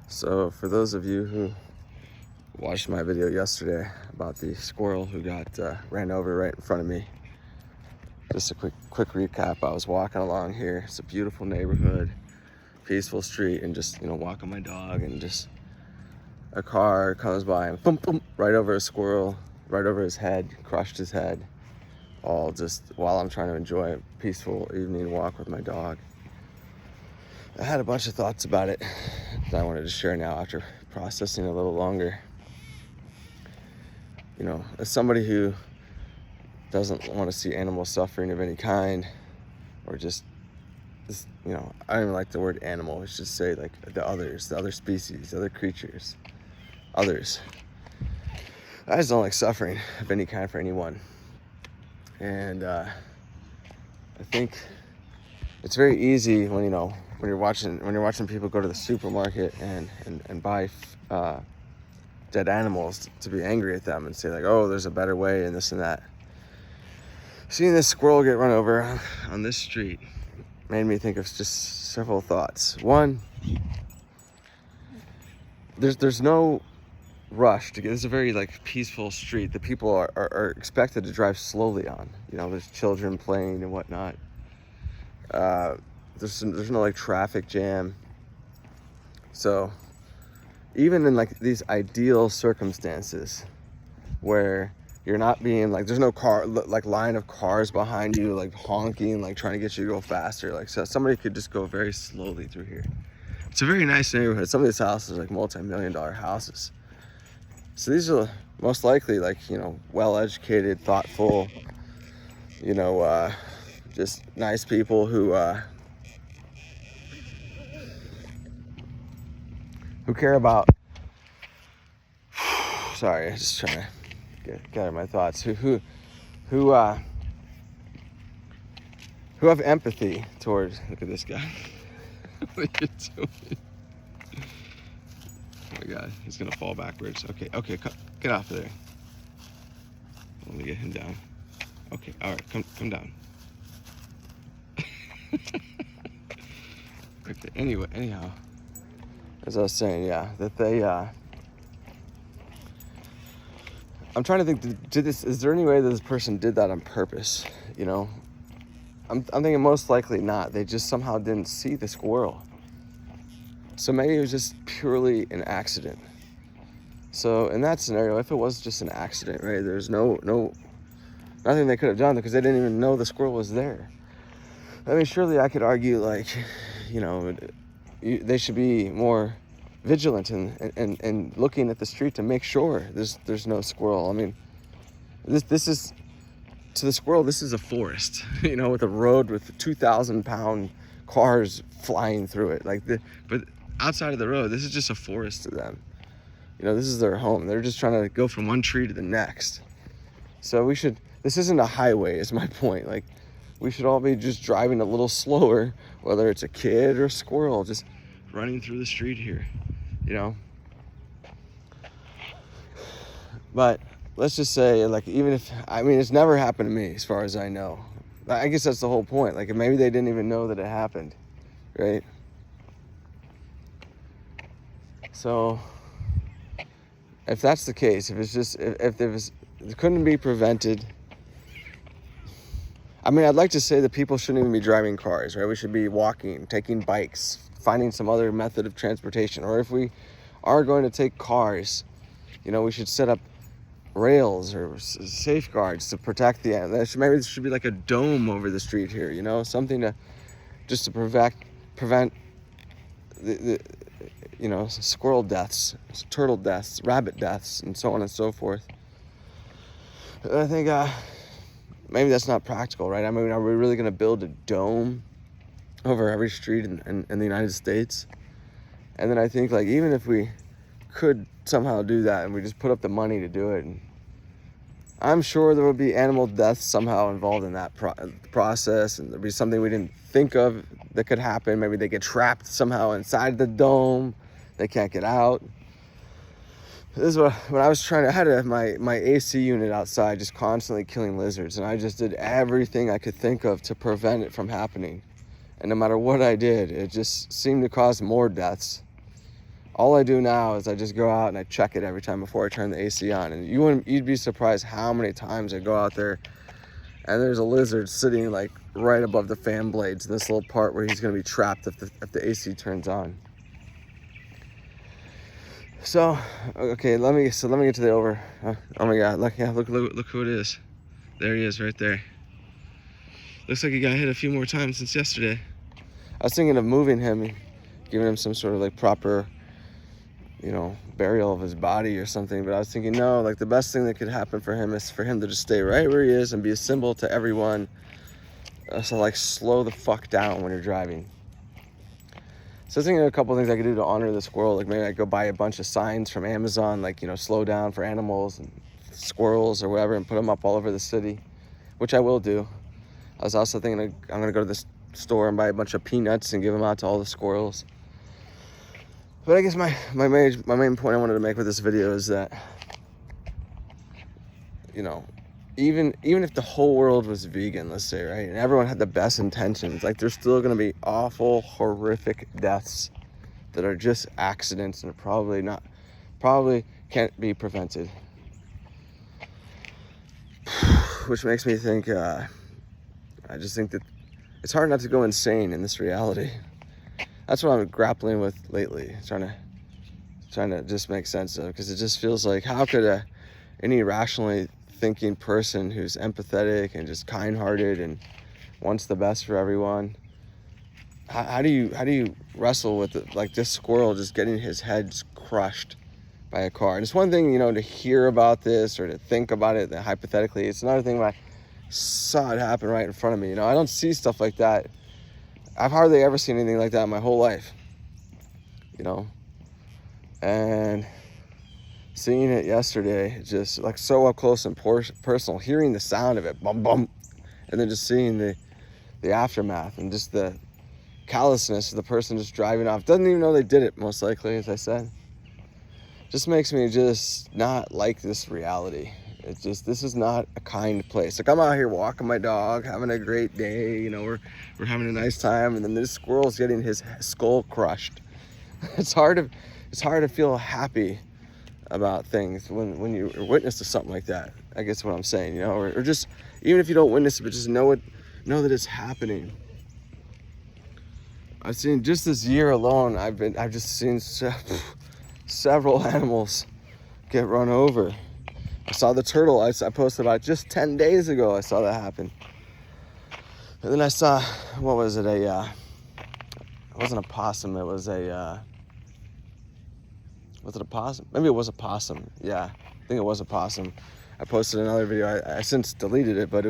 So for those of you who watched my video yesterday about the squirrel who got ran over right in front of me, just a quick recap. I was walking along here. It's a beautiful neighborhood, peaceful street, and just walking my dog, and just a car comes by and boom, boom, right over a squirrel, right over his head, crushed his head, all just while I'm trying to enjoy a peaceful evening walk with my dog. I had a bunch of thoughts about it that I wanted to share now after processing a little longer. As somebody who doesn't want to see animal suffering of any kind, or just, I don't even like the word animal. Let's just say like the other species, other creatures, others. I just don't like suffering of any kind for anyone. And I think it's very easy when you're watching people go to the supermarket and buy dead animals to be angry at them and say like, oh, there's a better way and this and that. Seeing this squirrel get run over on this street made me think of just several thoughts. One, there's no rush to get. This is a very peaceful street that people are expected to drive slowly on. There's children playing and whatnot. There's no traffic jam. So even in these ideal circumstances where you're not being there's no line of cars behind you honking, trying to get you to go faster, so somebody could just go very slowly through here. It's a very nice neighborhood. Some of these houses are multi-million-dollar houses. So these are most likely well-educated, thoughtful, just nice people who care about, sorry, I'm just trying to gather my thoughts, who have empathy towards, look at this guy. What are you doing? Oh my God, he's gonna fall backwards. Okay, get off of there. Let me get him down. Okay, all right, come down. Okay, anyhow, as I was saying, yeah, that they, I'm trying to think, is there any way that this person did that on purpose? I'm thinking most likely not. They just somehow didn't see the squirrel. So maybe it was just purely an accident. So in that scenario, if it was just an accident, right, there's nothing they could have done because they didn't even know the squirrel was there. I mean, surely I could argue they should be more vigilant and looking at the street to make sure there's no squirrel. I mean, this is, to the squirrel, this is a forest, with a road with 2,000-pound cars flying through it. But outside of the road, this is just a forest to them. This is their home. They're just trying to go from one tree to the next. So this isn't a highway, is my point. We should all be just driving a little slower, whether it's a kid or a squirrel, just running through the street here, But let's just say, even if, it's never happened to me as far as I know. I guess that's the whole point. Maybe they didn't even know that it happened, right? So if that's the case, if it couldn't be prevented, I'd like to say that people shouldn't even be driving cars, right? We should be walking, taking bikes, finding some other method of transportation. Or if we are going to take cars, we should set up rails or safeguards to protect the animal. Maybe there should be a dome over the street here, something to prevent the squirrel deaths, turtle deaths, rabbit deaths, and so on and so forth. I think maybe that's not practical, right? Are we really going to build a dome over every street in the United States? And then I think even if we could somehow do that and we just put up the money to do it, and I'm sure there would be animal deaths somehow involved in that process, and there'd be something we didn't think of that could happen. Maybe they get trapped somehow inside the dome. They can't get out. This is when I was I had my AC unit outside just constantly killing lizards, and I just did everything I could think of to prevent it from happening. And no matter what I did, it just seemed to cause more deaths. All I do now is I just go out and I check it every time before I turn the AC on. And you'd be surprised how many times I go out there and there's a lizard sitting like right above the fan blades in this little part where he's going to be trapped if the AC turns on. So, okay, let me get to the over. Oh my God, look who it is. There he is right there. Looks like he got hit a few more times since yesterday. I was thinking of moving him, giving him some sort of like proper, burial of his body or something. But I was thinking, no, like the best thing that could happen for him is for him to just stay right where he is and be a symbol to everyone. So like slow the fuck down when you're driving. So I was thinking of a couple of things I could do to honor the squirrel. Like maybe I go buy a bunch of signs from Amazon, like, slow down for animals and squirrels or whatever, and put them up all over the city, which I will do. I was also thinking I'm going to go to the store and buy a bunch of peanuts and give them out to all the squirrels. But I guess my main point I wanted to make with this video is that, even if the whole world was vegan, let's say, right, and everyone had the best intentions, like there's still going to be awful, horrific deaths that are just accidents and probably can't be prevented. Which makes me think, I just think that it's hard not to go insane in this reality. That's what I'm grappling with lately, trying to just make sense of, because it just feels like, how could any rationally thinking person who's empathetic and just kind-hearted and wants the best for everyone, how do you wrestle with it, like this squirrel just getting his head crushed by a car? And it's one thing, to hear about this or to think about it hypothetically. It's another thing when I saw it happen right in front of me. I don't see stuff like that. I've hardly ever seen anything like that in my whole life, and seeing it yesterday, just like so up close and personal, hearing the sound of it, bum bum, and then just seeing the aftermath and just the callousness of the person just driving off, doesn't even know they did it, most likely, as I said, just makes me just not like this reality. It's just, this is not a kind place. Like, I'm out here walking my dog, having a great day, we're having a nice time, and then this squirrel's getting his skull crushed. It's hard to feel happy about things when you witness to something like that. I guess what I'm saying, or just, even if you don't witness it, but just know that it's happening. I've seen, just this year alone, I've just seen several animals get run over. I saw the turtle I posted about just 10 days ago. I saw that happen. And then I saw, what was it? It wasn't a possum. It was was it a possum? Maybe it was a possum. Yeah, I think it was a possum. I posted another video. I since deleted it, but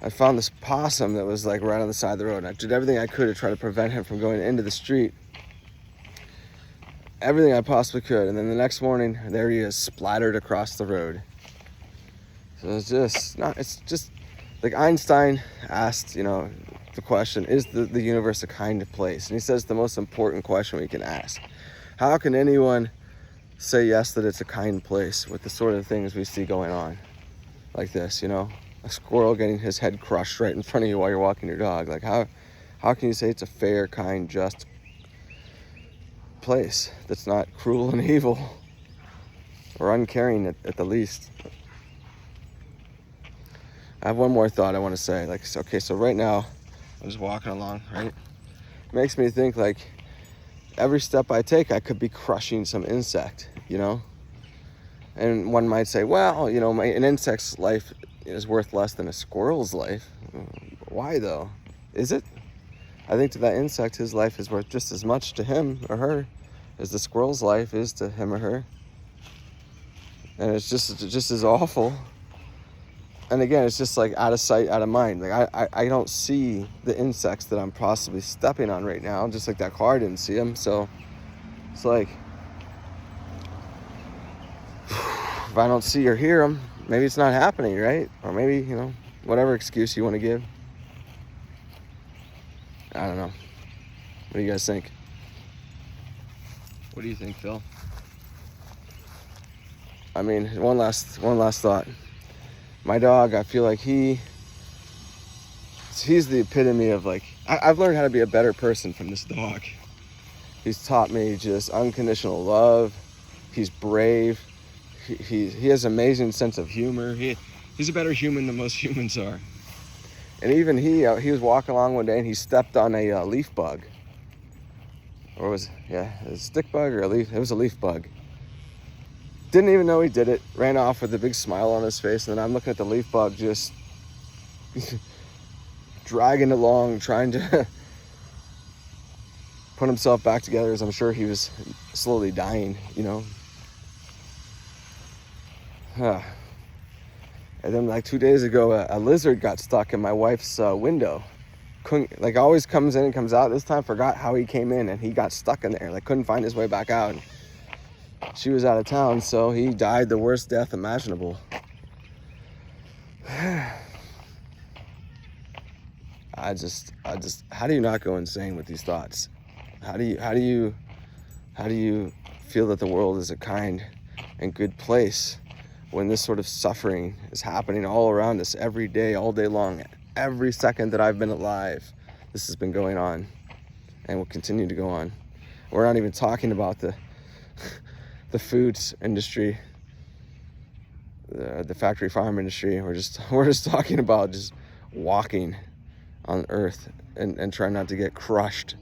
I found this possum that was like right on the side of the road. And I did everything I could to try to prevent him from going into the street. Everything I possibly could, and then the next morning, there he is, splattered across the road. So it's just like Einstein asked, the question, is the universe a kind of place? And he says the most important question we can ask. How can anyone say yes that it's a kind place with the sort of things we see going on like this, a squirrel getting his head crushed right in front of you while you're walking your dog? Like, how can you say it's a fair, kind, just place that's not cruel and evil or uncaring at the least? I have one more thought I want to say. Like, okay, so right now I'm just walking along, right? It makes me think, like, every step I take, I could be crushing some insect, And one might say, well, an insect's life is worth less than a squirrel's life. Why though? Is it? I think to that insect, his life is worth just as much to him or her as the squirrel's life is to him or her. And it's just as awful. And again, it's just like out of sight, out of mind. Like I don't see the insects that I'm possibly stepping on right now, just like that car didn't see them. So it's like, if I don't see or hear them, maybe it's not happening, right? Or maybe, whatever excuse you want to give. I don't know. What do you guys think? What do you think, Phil? I mean, one last thought. My dog, I feel like he's the epitome of, like, I've learned how to be a better person from this dog. He's taught me just unconditional love. He's brave. He has an amazing sense of humor. He's a better human than most humans are. And even he was walking along one day and he stepped on a leaf bug. Or was, a stick bug or a leaf? It was a leaf bug. Didn't even know he did it. Ran off with a big smile on his face. And then I'm looking at the leaf bug just dragging along, trying to put himself back together, as I'm sure he was slowly dying, you know. And then like 2 days ago, a lizard got stuck in my wife's window. Couldn't, like, always comes in and comes out. This time forgot how he came in and he got stuck in there. Like, couldn't find his way back out. She was out of town, so he died the worst death imaginable. I just, how do you not go insane with these thoughts? How do you feel that the world is a kind and good place when this sort of suffering is happening all around us every day, all day long? Every second that I've been alive, this has been going on and will continue to go on. We're not even talking about the foods industry, the factory farm industry. We're just talking about just walking on earth and trying not to get crushed